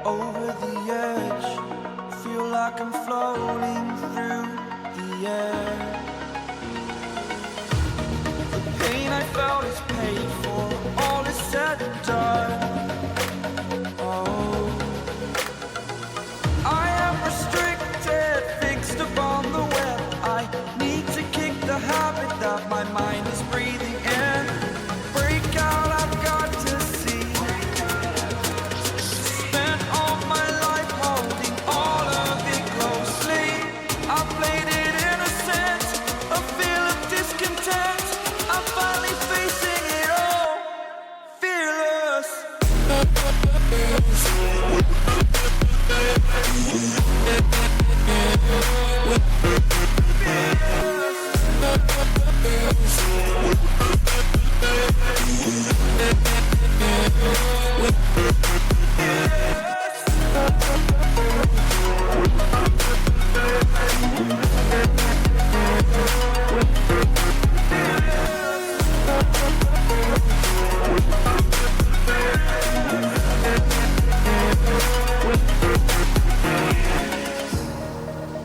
over the edge. Feel like I'm floating through the air. The pain I felt is paid for, all is said and done. Oh, I am restricted, fixed upon the web. I need to kick the habit that my mind is breathing in. Break out, I've got to see. Spent all my life holding all of it closely. I played it innocent, a feel of discontent. I'm finally facing it all, fearless.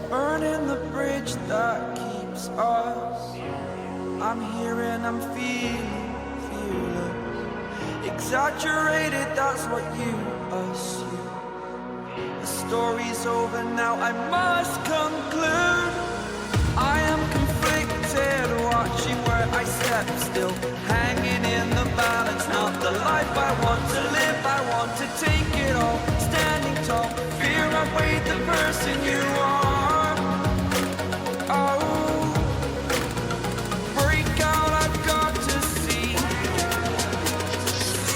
Burning the bridge that keeps us. I'm here and I'm feeling fearless. Exaggerated, that's what you assume. The story's over now, I must conclude. I am conflicted, watching where I step still, hanging in the balance. Not the life I want to live, I want to take it all. Standing tall, fear outweighed the person you are. Oh, break out, I've got to see.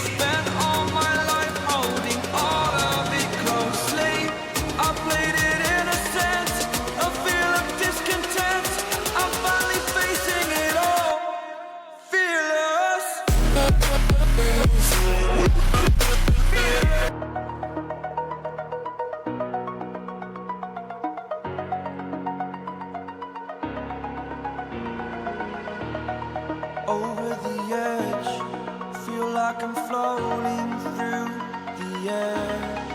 Spent all my life holding all of it closely. I played it innocent, a feel of discontent. I'm finally facing it all, fearless. Over the edge, feel like I'm floating through the air.